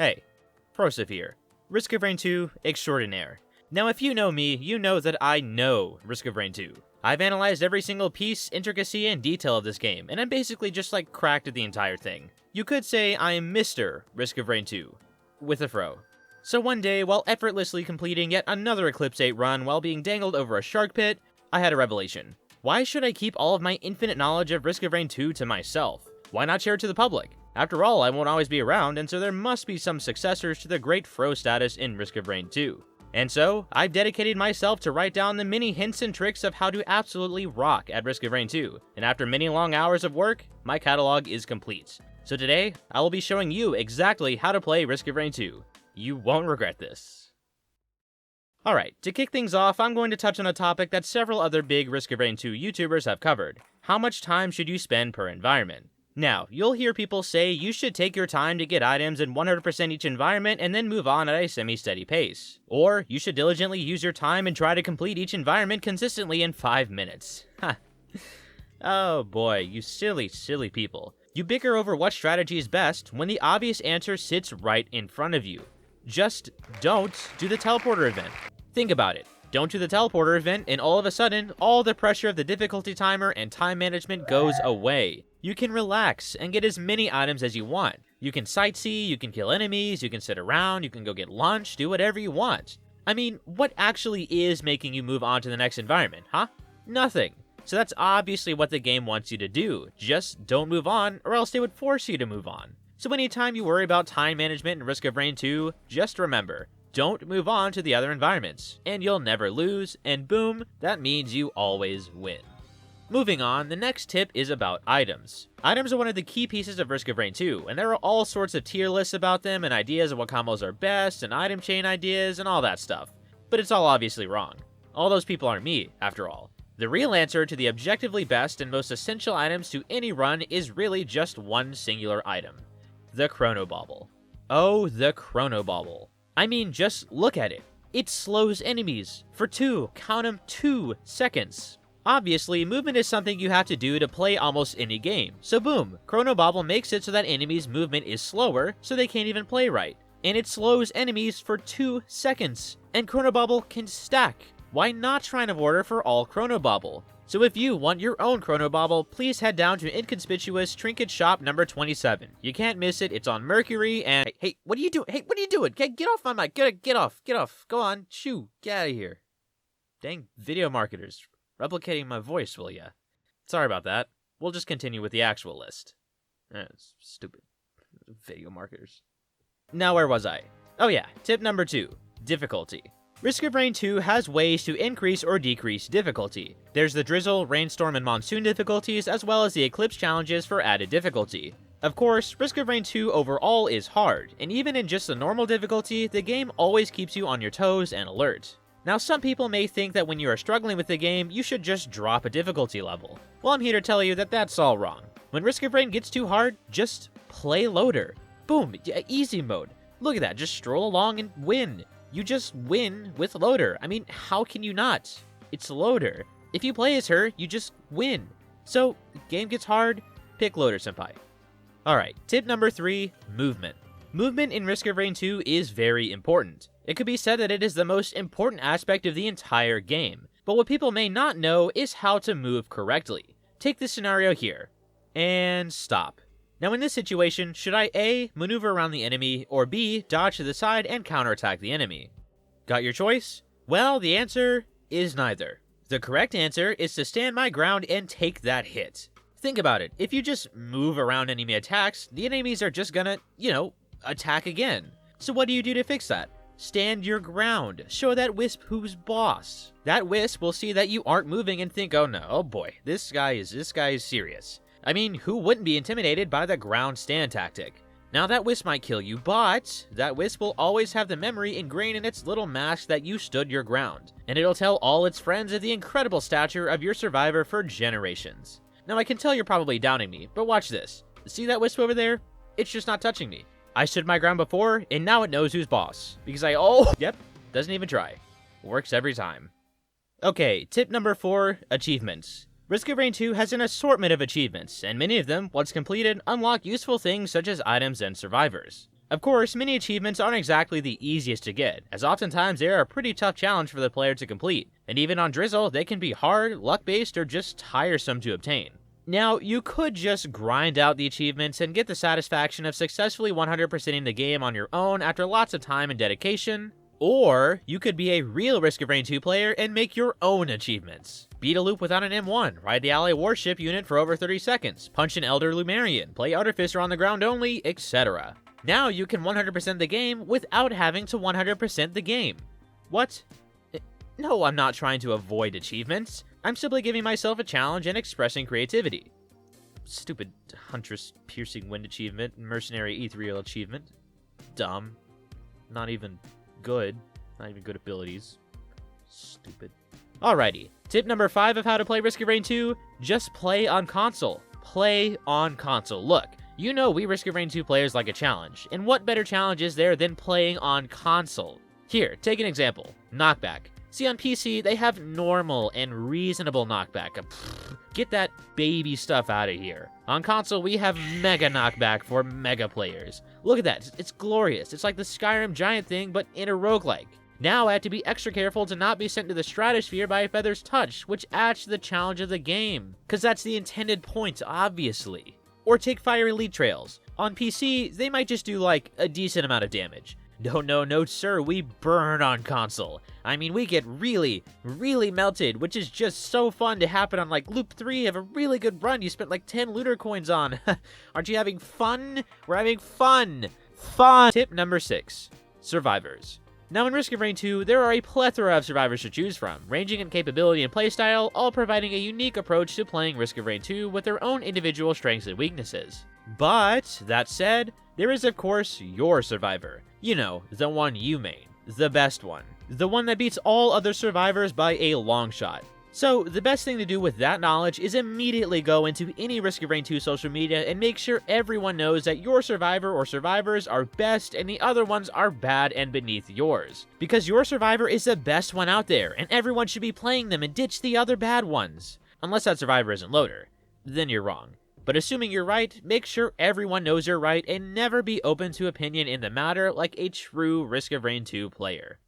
Hey, TheFrosif here, Risk of Rain 2 extraordinaire. Now if you know me, you know that I know Risk of Rain 2. I've analyzed every single piece, intricacy, and detail of this game, and I'm basically just like cracked at the entire thing. You could say I am Mr. Risk of Rain 2, with a fro. So one day, while effortlessly completing yet another Eclipse 8 run while being dangled over a shark pit, I had a revelation. Why should I keep all of my infinite knowledge of Risk of Rain 2 to myself? Why not share it to the public? After all, I won't always be around, and so there must be some successors to the great Fro status in Risk of Rain 2. And so, I've dedicated myself to write down the many hints and tricks of how to absolutely rock at Risk of Rain 2, and after many long hours of work, my catalog is complete. So today, I will be showing you exactly how to play Risk of Rain 2. You won't regret this. Alright, to kick things off, I'm going to touch on a topic that several other big Risk of Rain 2 YouTubers have covered. How much time should you spend per environment? Now, you'll hear people say you should take your time to get items in 100% each environment and then move on at a semi-steady pace. Or, you should diligently use your time and try to complete each environment consistently in 5 minutes. Ha. Oh boy, you silly, silly people. You bicker over what strategy is best when the obvious answer sits right in front of you. Just don't do the teleporter event. Think about it. Don't do the teleporter event, and all of a sudden, all the pressure of the difficulty timer and time management goes away. You can relax and get as many items as you want. You can sightsee, you can kill enemies, you can sit around, you can go get lunch, do whatever you want. I mean, what actually is making you move on to the next environment, huh? Nothing. So that's obviously what the game wants you to do. Just don't move on, or else they would force you to move on. So anytime you worry about time management in Risk of Rain 2, just remember, don't move on to the other environments, and you'll never lose, and boom, that means you always win. Moving on, the next tip is about items. Items are one of the key pieces of Risk of Rain 2, and there are all sorts of tier lists about them and ideas of what combos are best, and item chain ideas, and all that stuff. But it's all obviously wrong. All those people aren't me, after all. The real answer to the objectively best and most essential items to any run is really just one singular item. The Chrono Bauble. Oh, the Chrono Bauble. I mean, just look at it. It slows enemies for 2 seconds. Obviously, movement is something you have to do to play almost any game, so boom, Chrono Bauble makes it so that enemies' movement is slower, so they can't even play right. And it slows enemies for 2 seconds, and Chrono Bauble can stack. Why not Shrine of Order for all Chrono Bauble? So if you want your own Chrono Bauble, please head down to Inconspicuous Trinket Shop number 27. You can't miss it, it's on Mercury, and... Hey, what are you doing? Hey, what are you doing? Get off my mic, get off. Go on, shoo, get out of here. Dang video marketers. Replicating my voice, will ya? Sorry about that. We'll just continue with the actual list. It's stupid. Video marketers. Now where was I? Oh yeah, tip number 2. Difficulty. Risk of Rain 2 has ways to increase or decrease difficulty. There's the Drizzle, Rainstorm, and Monsoon difficulties, as well as the Eclipse challenges for added difficulty. Of course, Risk of Rain 2 overall is hard, and even in just the normal difficulty, the game always keeps you on your toes and alert. Now, some people may think that when you are struggling with the game, you should just drop a difficulty level. Well, I'm here to tell you that that's all wrong. When Risk of Rain gets too hard, just play Loader. Boom, easy mode. Look at that, just stroll along and win. You just win with Loader. I mean, how can you not? It's Loader. If you play as her, you just win. So, game gets hard, pick Loader, senpai. Alright, tip number 3, movement. Movement in Risk of Rain 2 is very important. It could be said that it is the most important aspect of the entire game. But what people may not know is how to move correctly. Take this scenario here. And stop. Now in this situation, should I A, maneuver around the enemy, or B, dodge to the side and counterattack the enemy? Got your choice? Well, the answer is neither. The correct answer is to stand my ground and take that hit. Think about it, if you just move around enemy attacks, the enemies are just gonna, attack again. So what do you do to fix that? Stand your ground. Show that wisp who's boss. That wisp will see that you aren't moving and think, oh no, oh boy, this guy is serious. I mean, who wouldn't be intimidated by the ground stand tactic? Now that wisp might kill you, but that wisp will always have the memory ingrained in its little mask that you stood your ground, and it'll tell all its friends of the incredible stature of your survivor for generations. Now I can tell you're probably doubting me, but watch this. See that wisp over there? It's just not touching me. I stood my ground before, and now it knows who's boss. Because yep, doesn't even try. Works every time. Okay, tip number 4, achievements. Risk of Rain 2 has an assortment of achievements, and many of them, once completed, unlock useful things such as items and survivors. Of course, mini achievements aren't exactly the easiest to get, as oftentimes they are a pretty tough challenge for the player to complete, and even on Drizzle, they can be hard, luck-based, or just tiresome to obtain. Now, you could just grind out the achievements and get the satisfaction of successfully 100%ing the game on your own after lots of time and dedication, or you could be a real Risk of Rain 2 player and make your own achievements. Beat a loop without an M1, ride the ally warship unit for over 30 seconds, punch an Elder Lumerian, play Artificer on the ground only, etc. Now you can 100% the game without having to 100% the game. What? No, I'm not trying to avoid achievements. I'm simply giving myself a challenge and expressing creativity. Stupid Huntress Piercing Wind achievement, Mercenary Ethereal achievement. Dumb. Not even good. Not even good abilities. Stupid. Alrighty. Tip number 5 of how to play Risk of Rain 2, just play on console. Play on console. Look, you know we Risk of Rain 2 players like a challenge, and what better challenge is there than playing on console? Here, take an example. Knockback. See, on PC, they have normal and reasonable knockback. Get that baby stuff out of here. On console, we have mega knockback for mega players. Look at that. It's glorious. It's like the Skyrim giant thing, but in a roguelike. Now I have to be extra careful to not be sent to the stratosphere by a feather's touch, which adds to the challenge of the game. Because that's the intended point, obviously. Or take fiery lead trails. On PC, they might just do like a decent amount of damage. No, sir, we burn on console. I mean, we get really, really melted, which is just so fun to happen on, like, Loop 3 of a really good run you spent, like, 10 looter coins on. Aren't you having fun? We're having fun. Fun! Tip number 6. Survivors. Now, in Risk of Rain 2, there are a plethora of survivors to choose from, ranging in capability and playstyle, all providing a unique approach to playing Risk of Rain 2 with their own individual strengths and weaknesses. But, that said, there is, of course, your survivor. You know, the one you main. The best one. The one that beats all other survivors by a long shot. So, the best thing to do with that knowledge is immediately go into any Risk of Rain 2 social media and make sure everyone knows that your survivor or survivors are best and the other ones are bad and beneath yours. Because your survivor is the best one out there, and everyone should be playing them and ditch the other bad ones. Unless that survivor isn't loader. Then you're wrong. But assuming you're right, make sure everyone knows you're right and never be open to opinion in the matter like a true Risk of Rain 2 player.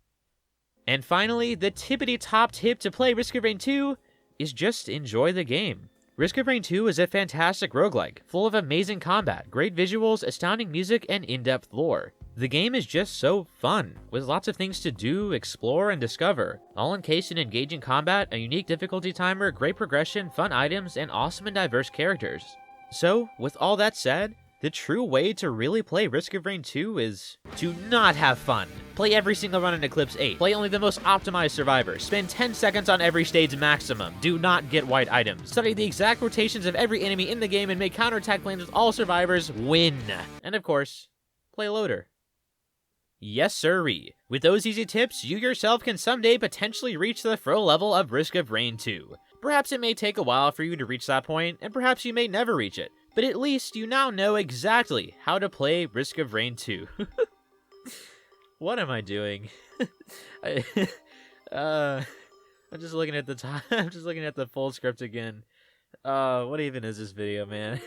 And finally, the tippity-top tip to play Risk of Rain 2 is just enjoy the game. Risk of Rain 2 is a fantastic roguelike, full of amazing combat, great visuals, astounding music, and in-depth lore. The game is just so fun, with lots of things to do, explore, and discover, all encased in engaging combat, a unique difficulty timer, great progression, fun items, and awesome and diverse characters. So, with all that said, the true way to really play Risk of Rain 2 is to not have fun. Play every single run in Eclipse 8. Play only the most optimized survivor. Spend 10 seconds on every stage maximum. Do not get white items. Study the exact rotations of every enemy in the game and make counterattack plans with all survivors. Win. And of course, play loader. Yes sirree. With those easy tips, you yourself can someday potentially reach the pro level of Risk of Rain 2. Perhaps it may take a while for you to reach that point, and perhaps you may never reach it, but at least you now know exactly how to play Risk of Rain 2. What am I doing? I'm just looking at the time. I'm just looking at the full script again. What even is this video, man?